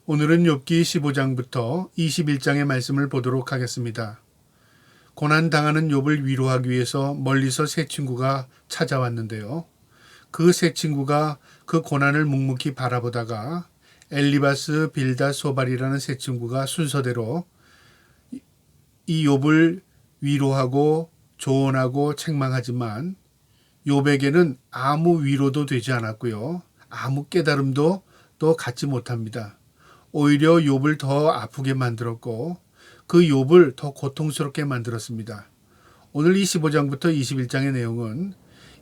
오늘은 욥기 15장부터 21장의 말씀을 보도록 하겠습니다. 고난당하는 욥을 위로하기 위해서 멀리서 세 친구가 찾아왔는데요. 그 세 친구가 그 고난을 묵묵히 바라보다가 엘리바스, 빌닷, 소발이라는 세 친구가 순서대로 이 욥을 위로하고 조언하고 책망하지만 욥에게는 아무 위로도 되지 않았고요. 아무 깨달음도 또 갖지 못합니다. 오히려 욥을 더 아프게 만들었고 그 욥을 더 고통스럽게 만들었습니다. 오늘 25장부터 21장의 내용은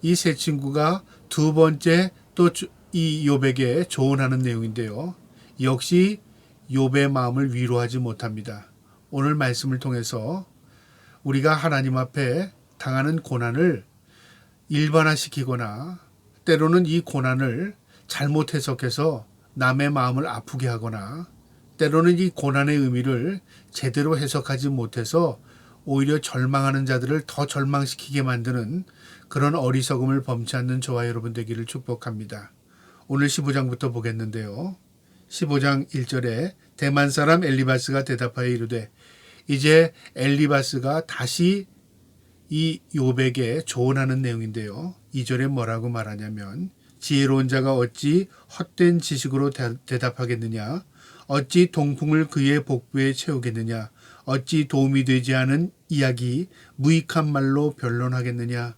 이 세 친구가 두 번째 또 이 욥에게 조언하는 내용인데요. 역시 욥의 마음을 위로하지 못합니다. 오늘 말씀을 통해서 우리가 하나님 앞에 당하는 고난을 일반화시키거나 때로는 이 고난을 잘못 해석해서 남의 마음을 아프게 하거나 때로는 이 고난의 의미를 제대로 해석하지 못해서 오히려 절망하는 자들을 더 절망시키게 만드는 그런 어리석음을 범치 않는 저와 여러분 되기를 축복합니다. 오늘 15장부터 보겠는데요. 15장 1절에 대만 사람 엘리바스가 대답하여 이르되, 이제 엘리바스가 다시 이 욥에게 조언하는 내용인데요. 2절에 뭐라고 말하냐면, 지혜로운 자가 어찌 헛된 지식으로 대답하겠느냐? 어찌 동풍을 그의 복부에 채우겠느냐? 어찌 도움이 되지 않은 이야기 무익한 말로 변론하겠느냐?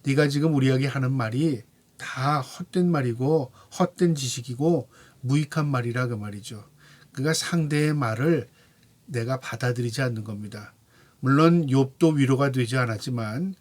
네가 지금 우리에게 하는 말이 다 헛된 말이고 헛된 지식이고 무익한 말이라 그 말이죠. 그러니까 상대의 말을 내가 받아들이지 않는 겁니다. 물론 욥도 위로가 되지 않았지만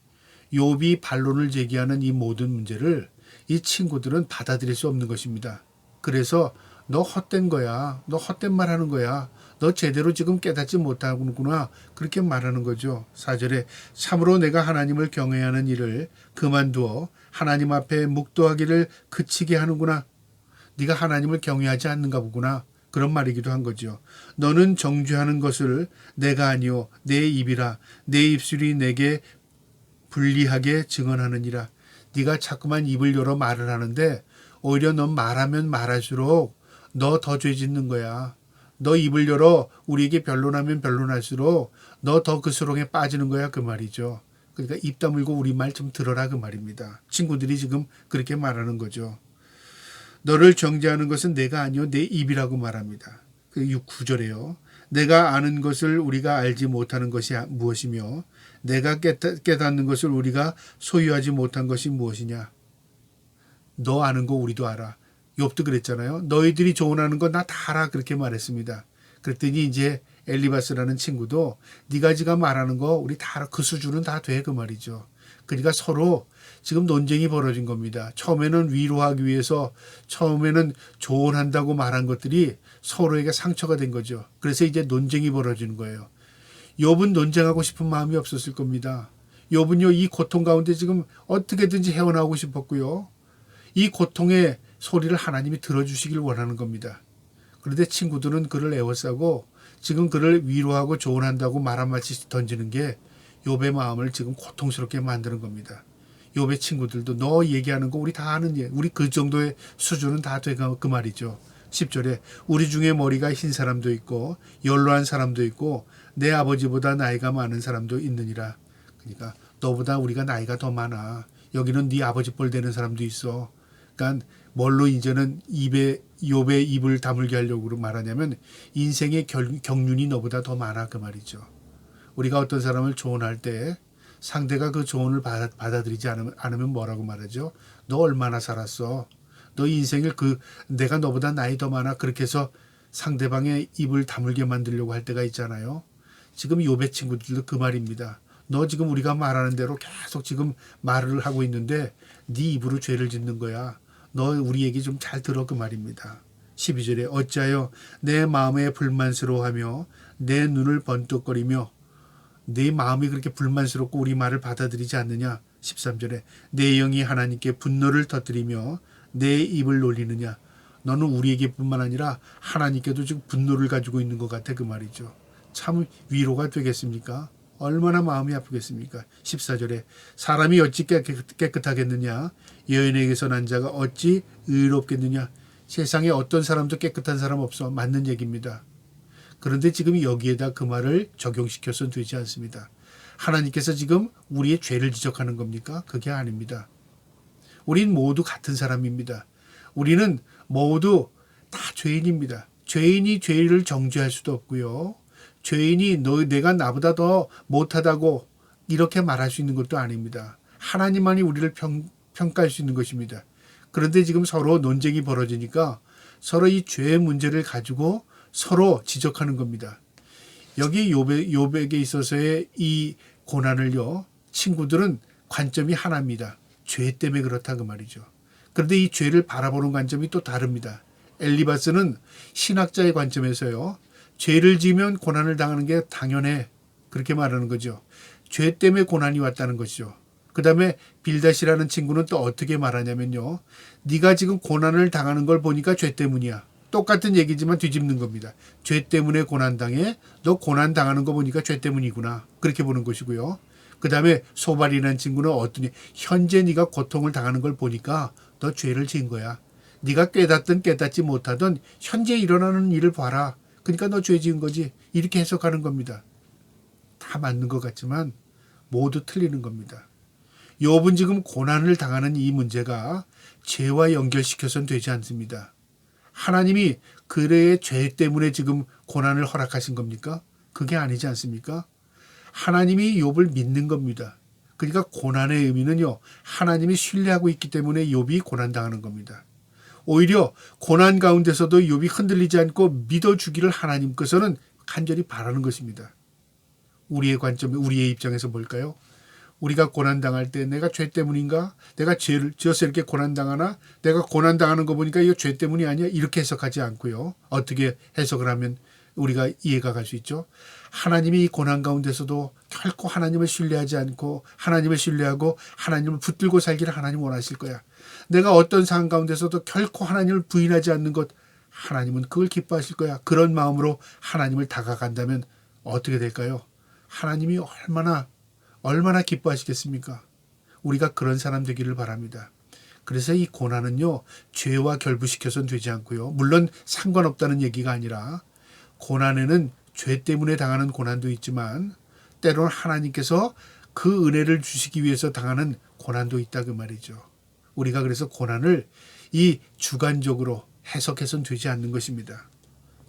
욥이 반론을 제기하는 이 모든 문제를 이 친구들은 받아들일 수 없는 것입니다. 그래서 너 헛된 거야. 너 헛된 말 하는 거야. 너 제대로 지금 깨닫지 못하는구나. 그렇게 말하는 거죠. 4절에 참으로 내가 하나님을 경외하는 하는 일을 그만두어 하나님 앞에 묵도하기를 그치게 하는구나. 네가 하나님을 경외하지 않는가 보구나. 그런 말이기도 한 거죠. 너는 정죄하는 것을 내가 아니요 내 입이라 내 입술이 내게 불리하게 증언하느니라. 네가 자꾸만 입을 열어 말을 하는데 오히려 넌 말하면 말할수록 너 더 죄 짓는 거야. 너 입을 열어 우리에게 변론하면 변론할수록 너 더 그 수렁에 빠지는 거야 그 말이죠. 그러니까 입 다물고 우리 말 좀 들어라 그 말입니다. 친구들이 지금 그렇게 말하는 거죠. 너를 정죄하는 것은 내가 아니요 내 입이라고 말합니다. 그 9절에요. 내가 아는 것을 우리가 알지 못하는 것이 무엇이며 내가 깨닫는 것을 우리가 소유하지 못한 것이 무엇이냐. 너 아는 거 우리도 알아. 욥도 그랬잖아요. 너희들이 조언하는 거 나 다 알아 그렇게 말했습니다. 그랬더니 이제 엘리바스라는 친구도 네가 지금 말하는 거 우리 다 알아. 그 수준은 다 돼 그 말이죠. 그러니까 서로 지금 논쟁이 벌어진 겁니다. 처음에는 위로하기 위해서 처음에는 조언한다고 말한 것들이 서로에게 상처가 된 거죠. 그래서 이제 논쟁이 벌어지는 거예요. 욥은 논쟁하고 싶은 마음이 없었을 겁니다. 욥은요 이 고통 가운데 지금 어떻게든지 헤어나오고 싶었고요. 이 고통의 소리를 하나님이 들어주시길 원하는 겁니다. 그런데 친구들은 그를 애워싸고 지금 그를 위로하고 조언한다고 말 한마디씩 던지는 게 욥의 마음을 지금 고통스럽게 만드는 겁니다. 욥의 친구들도 너 얘기하는 거 우리 다 아는 예. 우리 그 정도의 수준은 다 돼 그 말이죠. 10절에 우리 중에 머리가 흰 사람도 있고 연로한 사람도 있고 내 아버지보다 나이가 많은 사람도 있느니라. 그러니까 너보다 우리가 나이가 더 많아. 여기는 네 아버지 뻘 되는 사람도 있어. 그러니까 뭘로 이제는 욥의 입을 다물게 하려고 말하냐면 인생의 경륜이 너보다 더 많아 그 말이죠. 우리가 어떤 사람을 조언할 때 상대가 그 조언을 받아들이지 않으면 뭐라고 말하죠? 너 얼마나 살았어? 너 인생을 내가 너보다 나이 더 많아 그렇게 해서 상대방의 입을 다물게 만들려고 할 때가 있잖아요. 지금 욥의 친구들도 그 말입니다. 너 지금 우리가 말하는 대로 계속 지금 말을 하고 있는데 네 입으로 죄를 짓는 거야. 너 우리 얘기 좀 잘 들어 그 말입니다. 12절에 어찌하여 내 마음에 불만스러워하며 내 눈을 번뜩거리며 내 마음이 그렇게 불만스럽고 우리 말을 받아들이지 않느냐. 13절에 내 영이 하나님께 분노를 터뜨리며 내 입을 놀리느냐. 너는 우리에게 뿐만 아니라 하나님께도 지금 분노를 가지고 있는 것 같아 그 말이죠. 참 위로가 되겠습니까? 얼마나 마음이 아프겠습니까? 14절에 사람이 어찌 깨끗하겠느냐. 여인에게서 난 자가 어찌 의롭겠느냐. 세상에 어떤 사람도 깨끗한 사람 없어. 맞는 얘기입니다. 그런데 지금 여기에다 그 말을 적용시켜서는 되지 않습니다. 하나님께서 지금 우리의 죄를 지적하는 겁니까? 그게 아닙니다. 우린 모두 같은 사람입니다. 우리는 모두 다 죄인입니다. 죄인이 죄를 정죄할 수도 없고요. 죄인이 내가 나보다 더 못하다고 이렇게 말할 수 있는 것도 아닙니다. 하나님만이 우리를 평가할 수 있는 것입니다. 그런데 지금 서로 논쟁이 벌어지니까 서로 이 죄의 문제를 가지고 서로 지적하는 겁니다. 여기 욥에게 있어서의 이 고난을요, 친구들은 관점이 하나입니다. 죄 때문에 그렇다 그 말이죠. 그런데 이 죄를 바라보는 관점이 또 다릅니다. 엘리바스는 신학자의 관점에서요, 죄를 지으면 고난을 당하는 게 당연해, 그렇게 말하는 거죠. 죄 때문에 고난이 왔다는 것이죠. 그 다음에 빌닷이라는 친구는 또 어떻게 말하냐면요, 네가 지금 고난을 당하는 걸 보니까 죄 때문이야. 똑같은 얘기지만 뒤집는 겁니다. 죄 때문에 고난당해. 너 고난당하는 거 보니까 죄 때문이구나. 그렇게 보는 것이고요. 그 다음에 소발이라는 친구는 어떠니? 현재 네가 고통을 당하는 걸 보니까 너 죄를 지은 거야. 네가 깨닫든 깨닫지 못하든 현재 일어나는 일을 봐라. 그러니까 너 죄 지은 거지. 이렇게 해석하는 겁니다. 다 맞는 것 같지만 모두 틀리는 겁니다. 욥은 지금 고난을 당하는 이 문제가 죄와 연결시켜서는 되지 않습니다. 하나님이 그의 죄 때문에 지금 고난을 허락하신 겁니까? 그게 아니지 않습니까? 하나님이 욥을 믿는 겁니다. 그러니까 고난의 의미는요, 하나님이 신뢰하고 있기 때문에 욥이 고난당하는 겁니다. 오히려 고난 가운데서도 욥이 흔들리지 않고 믿어주기를 하나님께서는 간절히 바라는 것입니다. 우리의 관점, 우리의 입장에서 뭘까요? 우리가 고난당할 때 내가 죄 때문인가? 내가 죄를 지어서 이렇게 고난당하나? 내가 고난당하는 거 보니까 이거 죄 때문이 아니야? 이렇게 해석하지 않고요. 어떻게 해석을 하면 우리가 이해가 갈 수 있죠? 하나님이 이 고난 가운데서도 결코 하나님을 신뢰하지 않고 하나님을 신뢰하고 하나님을 붙들고 살기를 하나님 원하실 거야. 내가 어떤 상황 가운데서도 결코 하나님을 부인하지 않는 것, 하나님은 그걸 기뻐하실 거야. 그런 마음으로 하나님을 다가간다면 어떻게 될까요? 하나님이 얼마나 기뻐하시겠습니까? 우리가 그런 사람 되기를 바랍니다. 그래서 이 고난은요, 죄와 결부시켜서는 되지 않고요. 물론 상관없다는 얘기가 아니라 고난에는 죄 때문에 당하는 고난도 있지만 때로는 하나님께서 그 은혜를 주시기 위해서 당하는 고난도 있다 그 말이죠. 우리가 그래서 고난을 이 주관적으로 해석해서는 되지 않는 것입니다.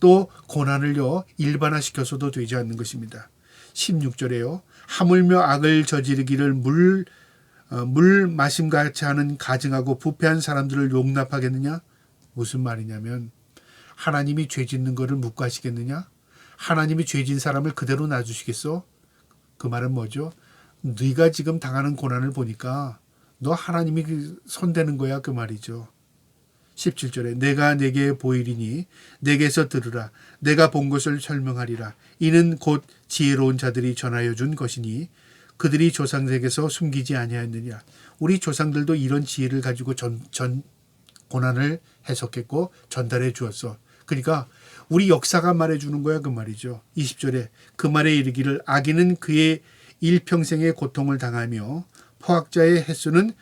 또 고난을요, 일반화시켜서도 되지 않는 것입니다. 16절에요. 하물며 악을 저지르기를 물 마심같이 하는 가증하고 부패한 사람들을 용납하겠느냐? 무슨 말이냐면 하나님이 죄 짓는 거를 묵과하시겠느냐? 하나님이 죄 진 사람을 그대로 놔주시겠어? 그 말은 뭐죠? 네가 지금 당하는 고난을 보니까 너 하나님이 손대는 거야 그 말이죠. 17절에 내가 내게 보이리니 내게서 들으라. 내가 본 것을 설명하리라. 이는 곧 지혜로운 자들이 전하여 준 것이니 그들이 조상에게서 숨기지 아니하였느냐. 우리 조상들도 이런 지혜를 가지고 고난을 해석했고 전달해 주었어. 그러니까 우리 역사가 말해주는 거야 그 말이죠. 20절에 그 말에 이르기를 악인은 그의 일평생의 고통을 당하며 포악자의 횟수는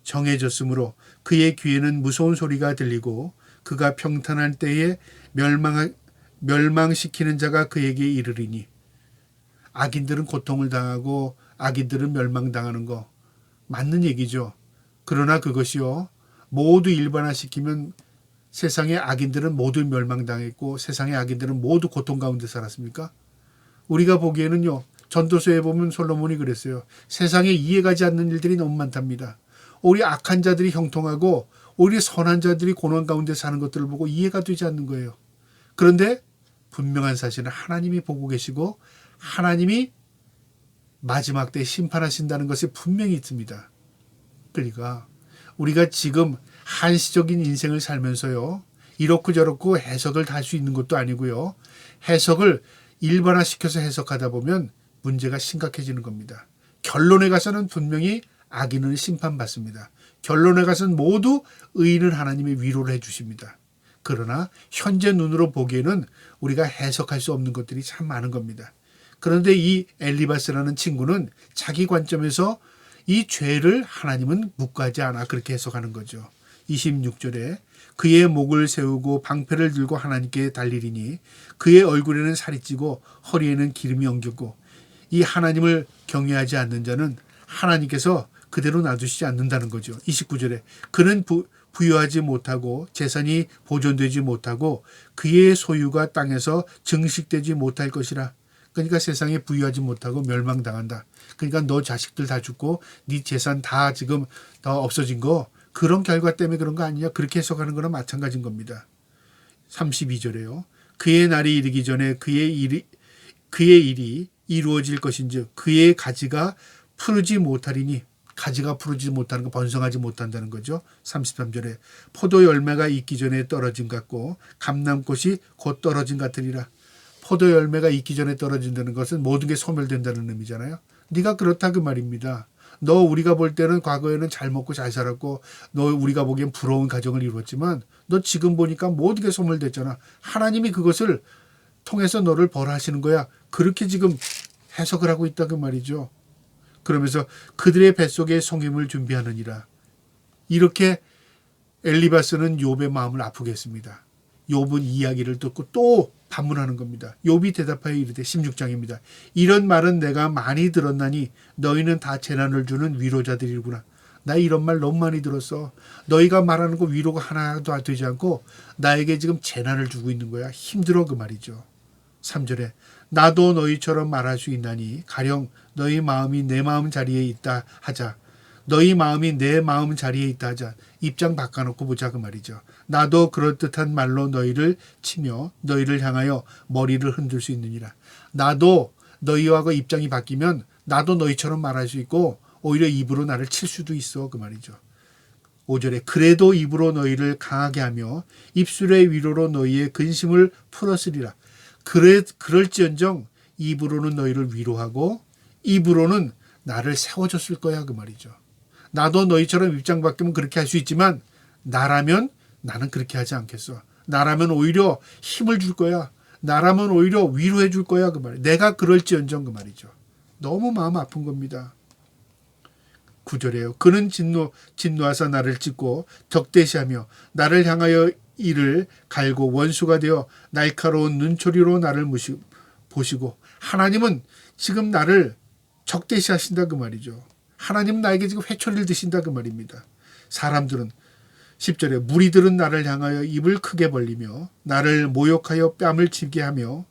정해졌으므로 그의 귀에는 무서운 소리가 들리고 그가 평탄할 때에 멸망시키는 자가 그에게 이르리니. 악인들은 고통을 당하고 악인들은 멸망당하는 거 맞는 얘기죠. 그러나 그것이요, 모두 일반화시키면 세상의 악인들은 모두 멸망당했고 세상의 악인들은 모두 고통 가운데 살았습니까? 우리가 보기에는요, 전도서에 보면 솔로몬이 그랬어요. 세상에 이해가지 않는 일들이 너무 많답니다. 우리 악한 자들이 형통하고 우리 선한 자들이 고난 가운데 사는 것들을 보고 이해가 되지 않는 거예요. 그런데 분명한 사실은 하나님이 보고 계시고 하나님이 마지막 때 심판하신다는 것이 분명히 있습니다. 그러니까 우리가 지금 한시적인 인생을 살면서요, 이렇고 저렇고 해석을 다 할 수 있는 것도 아니고요, 해석을 일반화시켜서 해석하다 보면 문제가 심각해지는 겁니다. 결론에 가서는 분명히 악인은 심판받습니다. 결론에 가서는 모두 의인은 하나님의 위로를 해주십니다. 그러나 현재 눈으로 보기에는 우리가 해석할 수 없는 것들이 참 많은 겁니다. 그런데 이 엘리바스라는 친구는 자기 관점에서 이 죄를 하나님은 묵과하지 않아 그렇게 해석하는 거죠. 26절에 그의 목을 세우고 방패를 들고 하나님께 달리리니 그의 얼굴에는 살이 찌고 허리에는 기름이 엉겼고 이 하나님을 경외하지 않는 자는 하나님께서 그대로 놔두시지 않는다는 거죠. 29절에 그는 부유하지 못하고 재산이 보존되지 못하고 그의 소유가 땅에서 증식되지 못할 것이라. 그러니까 세상에 부유하지 못하고 멸망당한다. 그러니까 너 자식들 다 죽고 네 재산 다 지금 다 없어진 거 그런 결과 때문에 그런 거 아니냐. 그렇게 해석하는 거랑 마찬가지인 겁니다. 32절에요. 그의 날이 이르기 전에 그의 일이 이루어질 것인즉 그의 가지가 푸르지 못하리니 가지가 푸르지 못하는 거 번성하지 못한다는 거죠. 33절에 포도 열매가 익기 전에 떨어진 것 같고 감람꽃이 곧 떨어진 것 같으리라. 포도 열매가 익기 전에 떨어진다는 것은 모든 게 소멸된다는 의미잖아요. 네가 그렇다 그 말입니다. 너 우리가 볼 때는 과거에는 잘 먹고 잘 살았고 너 우리가 보기엔 부러운 가정을 이루었지만 너 지금 보니까 모든 게 소멸됐잖아. 하나님이 그것을 통해서 너를 벌하시는 거야. 그렇게 지금 해석을 하고 있다 그 말이죠. 그러면서 그들의 뱃속에 성임을 준비하느니라. 이렇게 엘리바스는 욥의 마음을 아프게 했습니다. 욥은 이야기를 듣고 또 반문하는 겁니다. 욥이 대답하여 이르되 16장입니다. 이런 말은 내가 많이 들었나니 너희는 다 재난을 주는 위로자들이구나. 나 이런 말 너무 많이 들었어. 너희가 말하는 거 위로가 하나도 되지 않고 나에게 지금 재난을 주고 있는 거야. 힘들어 그 말이죠. 3절에 나도 너희처럼 말할 수 있나니 가령 너희 마음이 내 마음 자리에 있다 하자. 너희 마음이 내 마음 자리에 있다 하자. 입장 바꿔놓고 보자 그 말이죠. 나도 그럴듯한 말로 너희를 치며 너희를 향하여 머리를 흔들 수 있느니라. 나도 너희하고 입장이 바뀌면 나도 너희처럼 말할 수 있고 오히려 입으로 나를 칠 수도 있어 그 말이죠. 5절에 그래도 입으로 너희를 강하게 하며 입술의 위로로 너희의 근심을 풀었으리라. 그럴지언정 입으로는 너희를 위로하고 입으로는 나를 세워줬을 거야 그 말이죠. 나도 너희처럼 입장 바뀌면 그렇게 할 수 있지만 나라면 나는 그렇게 하지 않겠어. 나라면 오히려 힘을 줄 거야. 나라면 오히려 위로해 줄 거야 그 말이에요. 내가 그럴지언정 그 말이죠. 너무 마음 아픈 겁니다. 9절에요. 그는 진노하사 나를 찢고 적대시하며 나를 향하여 이를 갈고 원수가 되어 날카로운 눈초리로 나를 보시고 하나님은 지금 나를 적대시하신다 그 말이죠. 하나님은 나에게 지금 회초리를 드신다 그 말입니다. 사람들은 10절에 무리들은 나를 향하여 입을 크게 벌리며 나를 모욕하여 뺨을 치게 하며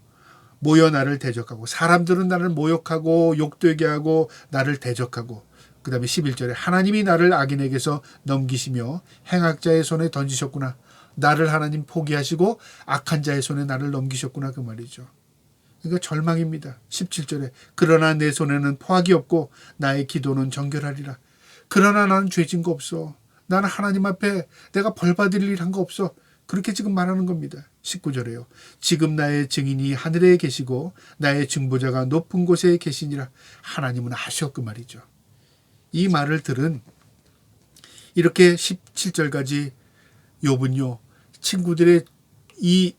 모여 나를 대적하고 사람들은 나를 모욕하고 욕되게 하고 나를 대적하고 그 다음에 11절에 하나님이 나를 악인에게서 넘기시며 행악자의 손에 던지셨구나. 나를 하나님 포기하시고 악한 자의 손에 나를 넘기셨구나 그 말이죠. 그러니까 절망입니다. 17절에 그러나 내 손에는 포악이 없고 나의 기도는 정결하리라. 그러나 나는 죄진 거 없어. 나는 하나님 앞에 내가 벌 받을 일 한 거 없어. 그렇게 지금 말하는 겁니다. 19절에요. 지금 나의 증인이 하늘에 계시고 나의 증보자가 높은 곳에 계시니라. 하나님은 아셔 그 말이죠. 이 말을 들은 이렇게 17절까지 욥은요. 친구들의 이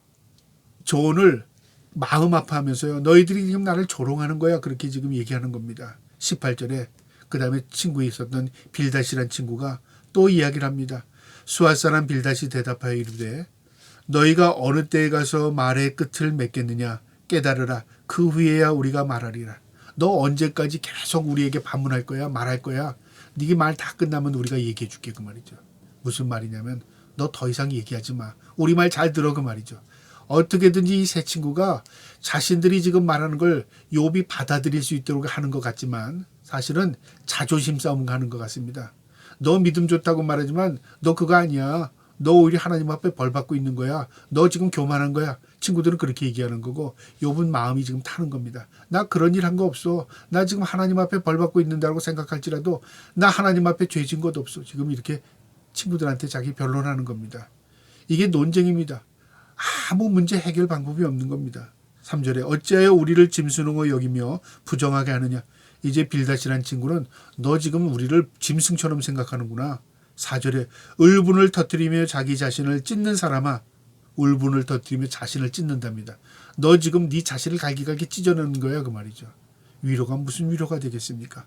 조언을 마음 아파하면서요. 너희들이 지금 나를 조롱하는 거야. 그렇게 지금 얘기하는 겁니다. 18절에 그 다음에 친구에 있었던 빌닷이란 친구가 또 이야기를 합니다. 수앗 사람 빌닷이 대답하여 이르되 너희가 어느 때에 가서 말의 끝을 맺겠느냐 깨달으라. 그 후에야 우리가 말하리라. 너 언제까지 계속 우리에게 반문할 거야? 말할 거야? 네 말 다 끝나면 우리가 얘기해 줄게 그 말이죠. 무슨 말이냐면 너 더 이상 얘기하지 마. 우리 말 잘 들어 그 말이죠. 어떻게든지 이 세 친구가 자신들이 지금 말하는 걸 욥이 받아들일 수 있도록 하는 것 같지만 사실은 자존심 싸움 하는 것 같습니다. 너 믿음 좋다고 말하지만 너 그거 아니야. 너 오히려 하나님 앞에 벌 받고 있는 거야. 너 지금 교만한 거야. 친구들은 그렇게 얘기하는 거고 욥은 마음이 지금 타는 겁니다. 나 그런 일 한 거 없어. 나 지금 하나님 앞에 벌 받고 있는다고 생각할지라도 나 하나님 앞에 죄진 것도 없어. 지금 이렇게 친구들한테 자기 변론하는 겁니다. 이게 논쟁입니다. 아무 문제 해결 방법이 없는 겁니다. 3절에 어찌하여 우리를 짐승으로 여기며 부정하게 하느냐. 이제 빌닷이라는 친구는 너 지금 우리를 짐승처럼 생각하는구나. 4절에 울분을 터뜨리며 자기 자신을 찢는 사람아. 울분을 터뜨리며 자신을 찢는답니다. 너 지금 네 자신을 갈기갈기 찢어내는 거야 그 말이죠. 위로가 무슨 위로가 되겠습니까?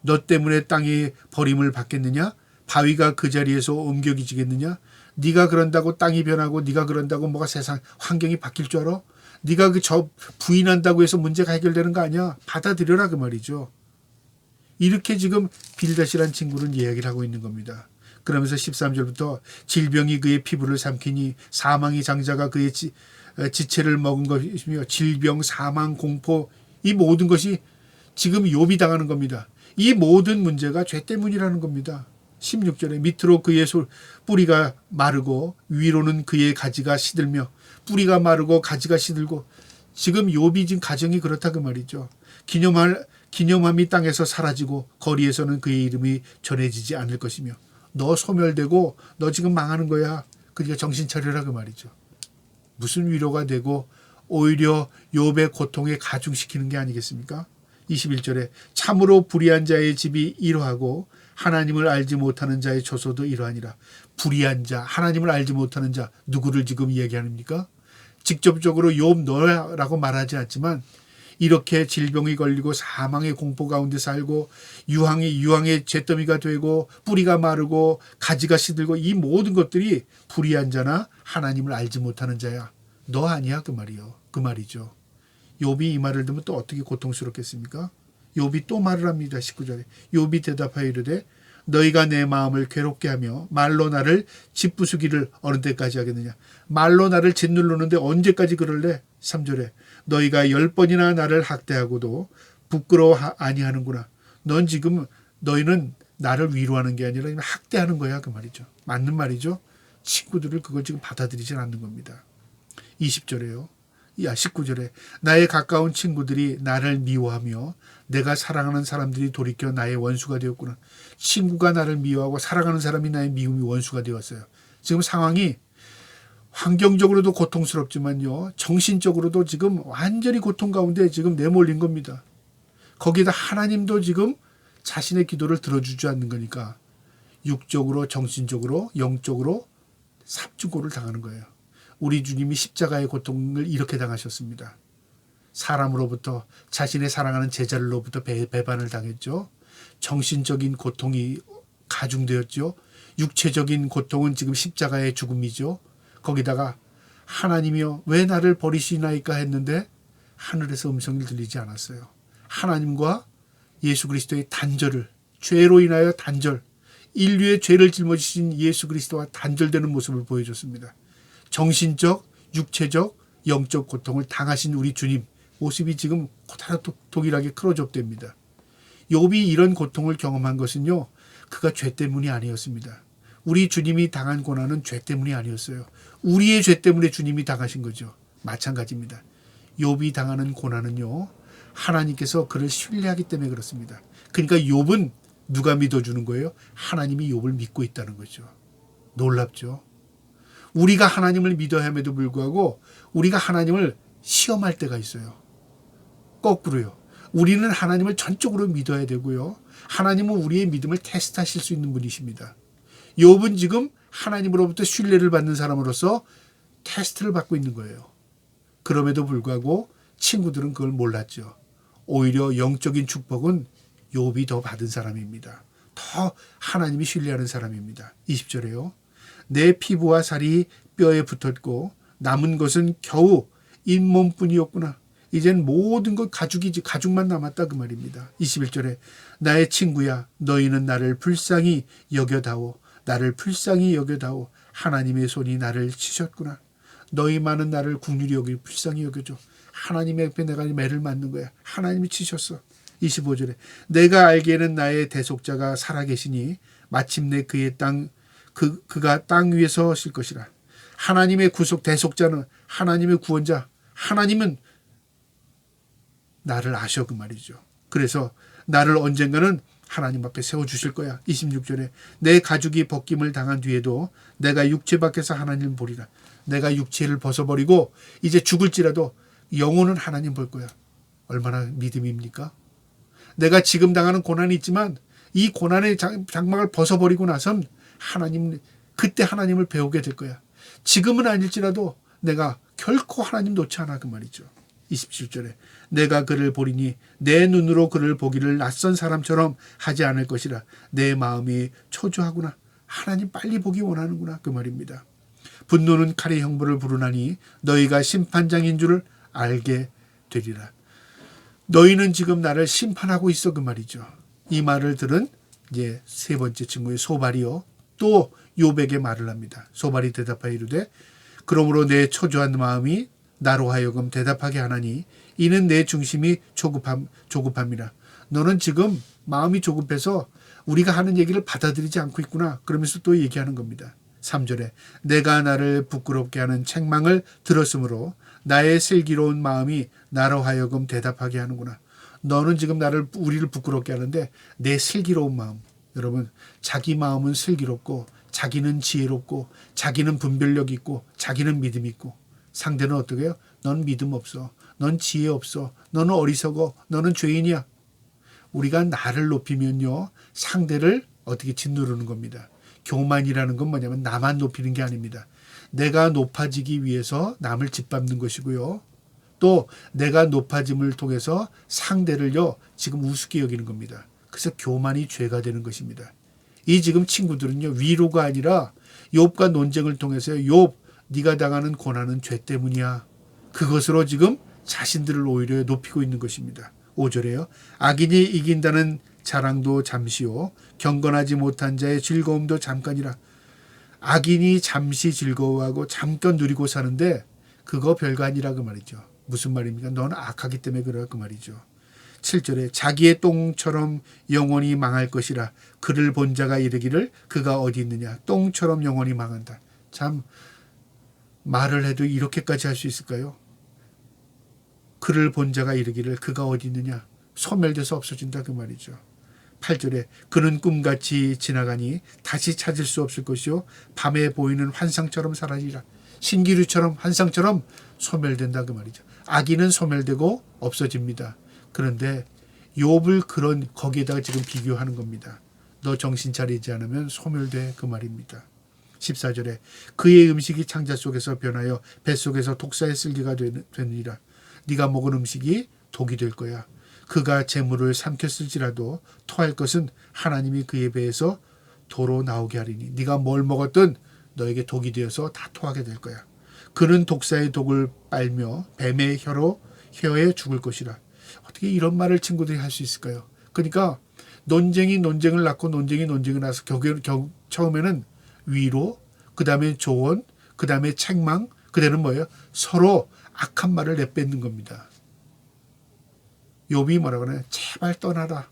너 때문에 땅이 버림을 받겠느냐? 바위가 그 자리에서 옮겨지겠느냐? 네가 그런다고 땅이 변하고 네가 그런다고 뭐가 세상 환경이 바뀔 줄 알아? 네가 저 부인한다고 해서 문제가 해결되는 거 아니야? 받아들여라 그 말이죠. 이렇게 지금 빌닷이란 친구는 이야기를 하고 있는 겁니다. 그러면서 13절부터 질병이 그의 피부를 삼키니 사망이 장자가 그의 지체를 먹은 것이며 질병, 사망, 공포 이 모든 것이 지금 욥이 당하는 겁니다. 이 모든 문제가 죄 때문이라는 겁니다. 16절에 밑으로 그의 뿌리가 마르고 위로는 그의 가지가 시들며 뿌리가 마르고 가지가 시들고 지금 욥이 지금 가정이 그렇다 그 말이죠. 기념함이 땅에서 사라지고 거리에서는 그의 이름이 전해지지 않을 것이며 너 소멸되고 너 지금 망하는 거야. 그러니까 정신 차려라 그 말이죠. 무슨 위로가 되고 오히려 욥의 고통에 가중시키는 게 아니겠습니까? 21절에 참으로 불의한 자의 집이 이러하고 하나님을 알지 못하는 자의 처소도 이러하니라. 불의한 자, 하나님을 알지 못하는 자 누구를 지금 얘기합니까? 직접적으로 욥 너라고 말하지 않지만 이렇게 질병이 걸리고 사망의 공포 가운데 살고 유황의 잿더미가 되고 뿌리가 마르고 가지가 시들고 이 모든 것들이 불의한 자나 하나님을 알지 못하는 자야. 너 아니야 그 말이죠. 욥이 이 말을 듣면 또 어떻게 고통스럽겠습니까? 욥이 또 말을 합니다. 19절에 욥이 대답하여 이르되 너희가 내 마음을 괴롭게 하며 말로 나를 짓부수기를 어느 때까지 하겠느냐. 말로 나를 짓누르는데 언제까지 그럴래? 3절에 너희가 10번이나 나를 학대하고도 부끄러워 아니하는구나. 너희는 나를 위로하는 게 아니라 학대하는 거야 그 말이죠. 맞는 말이죠. 친구들을 그걸 지금 받아들이진 않는 겁니다. 20절에요. 19절에 나의 가까운 친구들이 나를 미워하며 내가 사랑하는 사람들이 돌이켜 나의 원수가 되었구나. 친구가 나를 미워하고 사랑하는 사람이 나의 미움이 원수가 되었어요. 지금 상황이 환경적으로도 고통스럽지만요. 정신적으로도 지금 완전히 고통 가운데 지금 내몰린 겁니다. 거기다 하나님도 지금 자신의 기도를 들어주지 않는 거니까 육적으로 정신적으로 영적으로 삽주고를 당하는 거예요. 우리 주님이 십자가의 고통을 이렇게 당하셨습니다. 사람으로부터 자신의 사랑하는 제자로부터 배반을 당했죠. 정신적인 고통이 가중되었죠. 육체적인 고통은 지금 십자가의 죽음이죠. 거기다가 하나님이여 왜 나를 버리시나이까 했는데 하늘에서 음성이 들리지 않았어요. 하나님과 예수 그리스도의 단절을 죄로 인하여 단절 인류의 죄를 짊어지신 예수 그리스도와 단절되는 모습을 보여줬습니다. 정신적, 육체적, 영적 고통을 당하신 우리 주님 모습이 지금 고다로 동일하게 크로즈업됩니다. 욥이 이런 고통을 경험한 것은요. 그가 죄 때문이 아니었습니다. 우리 주님이 당한 고난은 죄 때문이 아니었어요. 우리의 죄 때문에 주님이 당하신 거죠. 마찬가지입니다. 욥이 당하는 고난은요. 하나님께서 그를 신뢰하기 때문에 그렇습니다. 그러니까 욥은 누가 믿어주는 거예요? 하나님이 욥을 믿고 있다는 거죠. 놀랍죠. 우리가 하나님을 믿어야 함에도 불구하고 우리가 하나님을 시험할 때가 있어요. 거꾸로요. 우리는 하나님을 전적으로 믿어야 되고요. 하나님은 우리의 믿음을 테스트하실 수 있는 분이십니다. 욥은 지금 하나님으로부터 신뢰를 받는 사람으로서 테스트를 받고 있는 거예요. 그럼에도 불구하고 친구들은 그걸 몰랐죠. 오히려 영적인 축복은 욥이 더 받은 사람입니다. 더 하나님이 신뢰하는 사람입니다. 20절에요. 내 피부와 살이 뼈에 붙었고 남은 것은 겨우 잇몸뿐이었구나. 이젠 모든 것 가죽이지 가죽만 남았다 그 말입니다. 21절에 나의 친구야 너희는 나를 불쌍히 여겨다오. 나를 불쌍히 여겨다오. 하나님의 손이 나를 치셨구나. 너희만은 나를 긍휼히 여기고 불쌍히 여겨줘. 하나님의 옆에 내가 매를 맞는 거야. 하나님이 치셨어. 25절에 내가 알기에는 나의 대속자가 살아계시니 마침내 그가 땅 위에 서실 것이라. 하나님의 구속 대속자는 하나님의 구원자. 하나님은 나를 아셔 그 말이죠. 그래서 나를 언젠가는 하나님 앞에 세워주실 거야. 26절에 내 가죽이 벗김을 당한 뒤에도 내가 육체 밖에서 하나님을 보리라. 내가 육체를 벗어버리고 이제 죽을지라도 영혼은 하나님 볼 거야. 얼마나 믿음입니까? 내가 지금 당하는 고난이 있지만 이 고난의 장막을 벗어버리고 나선 그때 하나님을 배우게 될 거야. 지금은 아닐지라도 내가 결코 하나님 놓지 않아 그 말이죠. 27절에 내가 그를 보리니 내 눈으로 그를 보기를 낯선 사람처럼 하지 않을 것이라. 내 마음이 초조하구나. 하나님 빨리 보기 원하는구나 그 말입니다. 분노는 칼의 형벌을 부르나니 너희가 심판장인 줄을 알게 되리라. 너희는 지금 나를 심판하고 있어 그 말이죠. 이 말을 들은 이제 세 번째 친구의 소발이요 또 욥에게 말을 합니다. 소발이 대답하여 이르되 그러므로 내 초조한 마음이 나로 하여금 대답하게 하나니 이는 내 중심이 조급함이라. 너는 지금 마음이 조급해서 우리가 하는 얘기를 받아들이지 않고 있구나. 그러면서 또 얘기하는 겁니다. 3절에 내가 나를 부끄럽게 하는 책망을 들었으므로 나의 슬기로운 마음이 나로 하여금 대답하게 하는구나. 너는 지금 우리를 부끄럽게 하는데 내 슬기로운 마음. 여러분 자기 마음은 슬기롭고 자기는 지혜롭고 자기는 분별력 있고 자기는 믿음 있고 상대는 어떻게 해요? 넌 믿음 없어. 넌 지혜 없어. 너는 어리석어. 너는 죄인이야. 우리가 나를 높이면요. 상대를 어떻게 짓누르는 겁니다. 교만이라는 건 뭐냐면 나만 높이는 게 아닙니다. 내가 높아지기 위해서 남을 짓밟는 것이고요. 또 내가 높아짐을 통해서 상대를요. 지금 우습게 여기는 겁니다. 그래서 교만이 죄가 되는 것입니다. 이 지금 친구들은요. 위로가 아니라 욥과 논쟁을 통해서요. 욥 네가 당하는 고난은 죄 때문이야. 그것으로 지금 자신들을 오히려 높이고 있는 것입니다. 5절에요. 악인이 이긴다는 자랑도 잠시요. 경건하지 못한 자의 즐거움도 잠깐이라. 악인이 잠시 즐거워하고 잠깐 누리고 사는데 그거 별거 아니라 그 말이죠. 무슨 말입니까? 넌 악하기 때문에 그래 그 말이죠. 7절에 자기의 똥처럼 영원히 망할 것이라. 그를 본 자가 이르기를 그가 어디 있느냐. 똥처럼 영원히 망한다. 참 말을 해도 이렇게까지 할 수 있을까요? 그를 본 자가 이르기를 그가 어디 있느냐. 소멸돼서 없어진다 그 말이죠. 8절에 그는 꿈같이 지나가니 다시 찾을 수 없을 것이요 밤에 보이는 환상처럼 사라지라. 신기루처럼 환상처럼 소멸된다 그 말이죠. 악인은 소멸되고 없어집니다. 그런데 욥을 거기에다가 지금 비교하는 겁니다. 너 정신 차리지 않으면 소멸돼 그 말입니다. 14절에 그의 음식이 창자 속에서 변하여 뱃속에서 독사의 쓸개가 되느니라. 네가 먹은 음식이 독이 될 거야. 그가 재물을 삼켰을지라도 토할 것은 하나님이 그의 배에서 도로 나오게 하리니 네가 뭘 먹었든 너에게 독이 되어서 다 토하게 될 거야. 그는 독사의 독을 빨며 뱀의 혀에 죽을 것이라. 어떻게 이런 말을 친구들이 할 수 있을까요? 그러니까 논쟁이 논쟁을 낳고 논쟁이 논쟁을 낳아서 처음에는 위로, 그 다음에 조언, 그 다음에 책망, 그 다음에는 뭐예요? 서로 악한 말을 내뱉는 겁니다. 욥이 뭐라고 하나요? 제발 떠나라.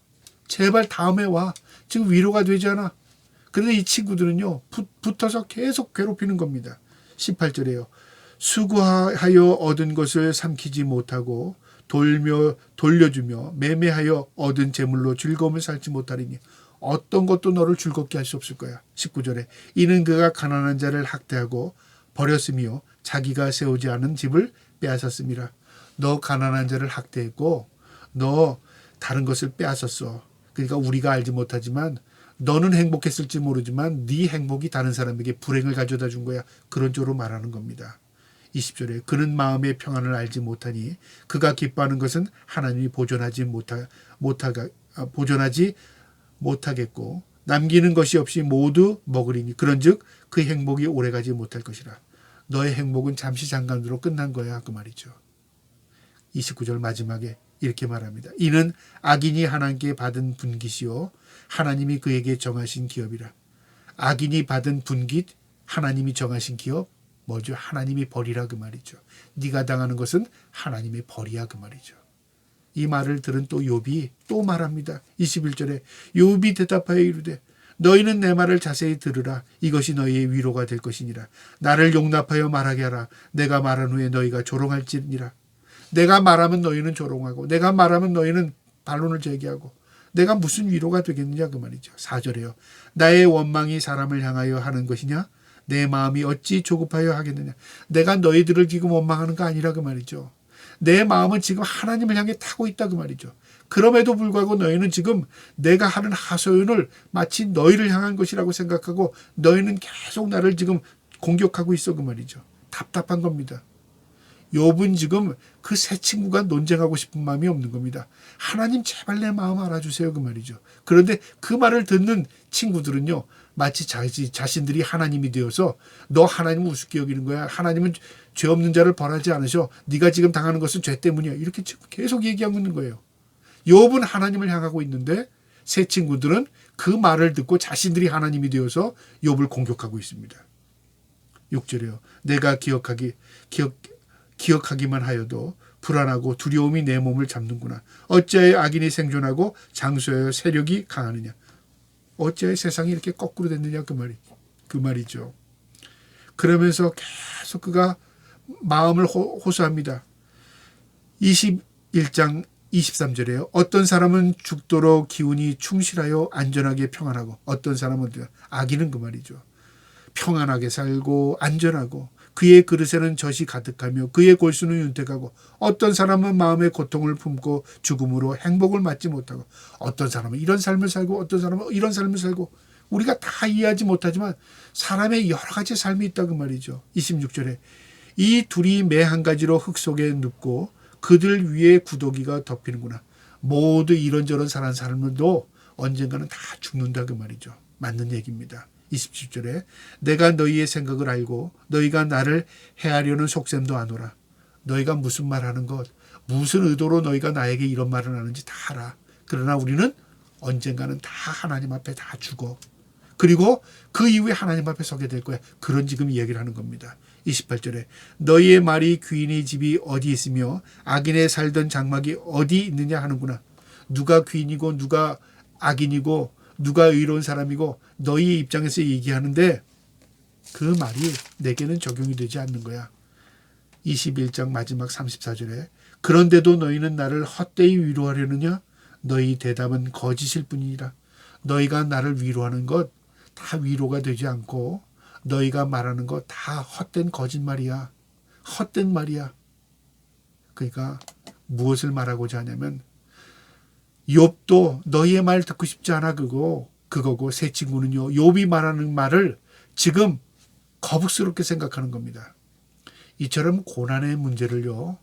제발 다음에 와. 지금 위로가 되지 않아. 그런데 이 친구들은요. 붙어서 계속 괴롭히는 겁니다. 18절에요. 수고하여 얻은 것을 삼키지 못하고 돌려주며 매매하여 얻은 재물로 즐거움을 살지 못하리니 어떤 것도 너를 즐겁게 할 수 없을 거야. 19절에 이는 그가 가난한 자를 학대하고 버렸으며 자기가 세우지 않은 집을 빼앗았음이라. 너 가난한 자를 학대했고 너 다른 것을 빼앗았어. 그러니까 우리가 알지 못하지만 너는 행복했을지 모르지만 네 행복이 다른 사람에게 불행을 가져다 준 거야. 그런 쪽으로 말하는 겁니다. 20절에 그는 마음의 평안을 알지 못하니 그가 기뻐하는 것은 하나님이 보존하지 못하겠고 남기는 것이 없이 모두 먹으리니 그런즉 그 행복이 오래가지 못할 것이라. 너의 행복은 잠시 잠깐으로 끝난 거야 그 말이죠. 29절 마지막에 이렇게 말합니다. 이는 악인이 하나님께 받은 분깃이요 하나님이 그에게 정하신 기업이라. 악인이 받은 분깃 하나님이 정하신 기업 뭐죠? 하나님이 벌이라 그 말이죠. 네가 당하는 것은 하나님의 벌이야 그 말이죠. 이 말을 들은 또 욥이 또 말합니다. 21절에 욥이 대답하여 이르되 너희는 내 말을 자세히 들으라. 이것이 너희의 위로가 될 것이니라. 나를 용납하여 말하게 하라. 내가 말한 후에 너희가 조롱할지니라. 내가 말하면 너희는 조롱하고 내가 말하면 너희는 반론을 제기하고 내가 무슨 위로가 되겠느냐 그 말이죠. 4절에요. 나의 원망이 사람을 향하여 하는 것이냐? 내 마음이 어찌 조급하여 하겠느냐? 내가 너희들을 지금 원망하는 거 아니라 그 말이죠. 내 마음은 지금 하나님을 향해 타고 있다 그 말이죠. 그럼에도 불구하고 너희는 지금 내가 하는 하소연을 마치 너희를 향한 것이라고 생각하고 너희는 계속 나를 지금 공격하고 있어 그 말이죠. 답답한 겁니다. 욥은 지금 그 새 친구가 논쟁하고 싶은 마음이 없는 겁니다. 하나님 제발 내 마음 알아주세요 그 말이죠. 그런데 그 말을 듣는 친구들은요, 마치 자신들이 하나님이 되어서 너 하나님은 우습게 여기는 거야. 하나님은 죄 없는 자를 벌하지 않으셔. 네가 지금 당하는 것은 죄 때문이야. 이렇게 계속 얘기하고 있는 거예요. 욥은 하나님을 향하고 있는데 새 친구들은 그 말을 듣고 자신들이 하나님이 되어서 욥을 공격하고 있습니다. 6절이요. 내가 기억하기만 하여도 불안하고 두려움이 내 몸을 잡는구나. 어찌하여 악인이 생존하고 장수하여 세력이 강하느냐. 어찌하여 세상이 이렇게 거꾸로 됐느냐 그 말이죠. 그러면서 계속 그가 마음을 호소합니다. 21장 23절에요. 어떤 사람은 죽도록 기운이 충실하여 안전하게 평안하고, 어떤 사람은 악인은 그 말이죠. 평안하게 살고 안전하고 그의 그릇에는 젖이 가득하며 그의 골수는 윤택하고, 어떤 사람은 마음의 고통을 품고 죽음으로 행복을 맞지 못하고, 어떤 사람은 이런 삶을 살고 어떤 사람은 이런 삶을 살고, 우리가 다 이해하지 못하지만 사람의 여러 가지 삶이 있다 그 말이죠. 26절에 이 둘이 매 한 가지로 흙 속에 눕고 그들 위에 구더기가 덮이는구나. 모두 이런저런 사는 사람들도 언젠가는 다 죽는다 그 말이죠. 맞는 얘기입니다. 27절에 내가 너희의 생각을 알고 너희가 나를 해하려는 속셈도 아노라. 너희가 무슨 말하는 것, 무슨 의도로 너희가 나에게 이런 말을 하는지 다 알아. 그러나 우리는 언젠가는 다 하나님 앞에 다 죽어. 그리고 그 이후에 하나님 앞에 서게 될 거야. 그런 지금 이야기를 하는 겁니다. 28절에 너희의 말이 귀인의 집이 어디 있으며 악인의 살던 장막이 어디 있느냐 하는구나. 누가 귀인이고 누가 악인이고 누가 의로운 사람이고 너희의 입장에서 얘기하는데 그 말이 내게는 적용이 되지 않는 거야. 21장 마지막 34절에 그런데도 너희는 나를 헛되이 위로하려느냐? 너희 대답은 거짓일 뿐이니라. 너희가 나를 위로하는 것 다 위로가 되지 않고 너희가 말하는 거 다 헛된 거짓말이야. 헛된 말이야. 그러니까 무엇을 말하고자 하냐면 욥도 너희의 말 듣고 싶지 않아 그거고 새 친구는요 욥이 말하는 말을 지금 거북스럽게 생각하는 겁니다. 이처럼 고난의 문제를요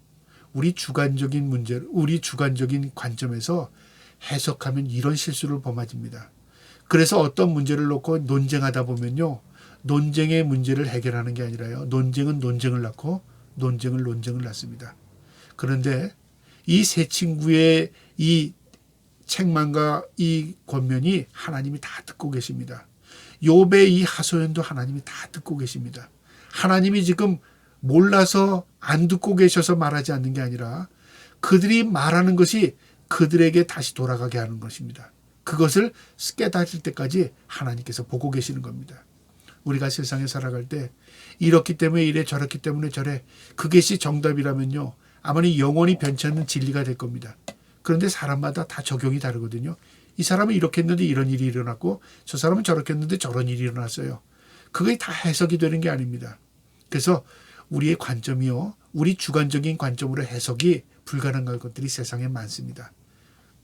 우리 주관적인 관점에서 해석하면 이런 실수를 범하집니다. 그래서 어떤 문제를 놓고 논쟁하다 보면요 논쟁의 문제를 해결하는 게 아니라요 논쟁은 논쟁을 낳고 논쟁을 낳습니다. 그런데 이 새 친구의 이 책망과 이 권면이 하나님이 다 듣고 계십니다. 욥의 이 하소연도 하나님이 다 듣고 계십니다. 하나님이 지금 몰라서 안 듣고 계셔서 말하지 않는 게 아니라 그들이 말하는 것이 그들에게 다시 돌아가게 하는 것입니다. 그것을 깨달을 때까지 하나님께서 보고 계시는 겁니다. 우리가 세상에 살아갈 때 이렇기 때문에 이래 저렇기 때문에 저래 그것이 정답이라면요 아마니 영원히 변치 않는 진리가 될 겁니다. 그런데 사람마다 다 적용이 다르거든요. 이 사람은 이렇게 했는데 이런 일이 일어났고 저 사람은 저렇게 했는데 저런 일이 일어났어요. 그게 다 해석이 되는 게 아닙니다. 그래서 우리의 관점이요 우리 주관적인 관점으로 해석이 불가능한 것들이 세상에 많습니다.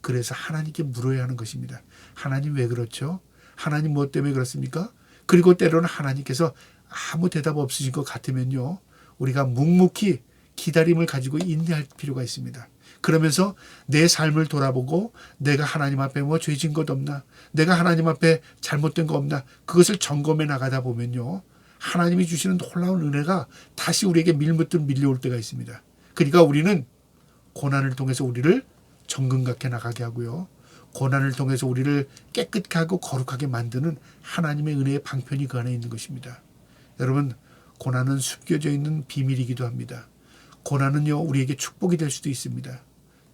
그래서 하나님께 물어야 하는 것입니다. 하나님 왜 그렇죠? 하나님 무엇 때문에 그렇습니까? 그리고 때로는 하나님께서 아무 대답 없으신 것 같으면요 우리가 묵묵히 기다림을 가지고 인내할 필요가 있습니다. 그러면서 내 삶을 돌아보고 내가 하나님 앞에 뭐 죄진 것 없나, 내가 하나님 앞에 잘못된 거 없나, 그것을 점검해 나가다 보면요 하나님이 주시는 놀라운 은혜가 다시 우리에게 밀려올 때가 있습니다. 그러니까 우리는 고난을 통해서 우리를 정금같게 나가게 하고요 고난을 통해서 우리를 깨끗하게 하고 거룩하게 만드는 하나님의 은혜의 방편이 그 안에 있는 것입니다. 여러분 고난은 숨겨져 있는 비밀이기도 합니다. 고난은요 우리에게 축복이 될 수도 있습니다.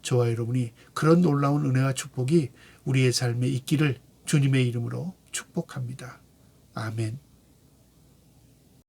저와 여러분이 그런 놀라운 은혜와 축복이 우리의 삶에 있기를 주님의 이름으로 축복합니다. 아멘.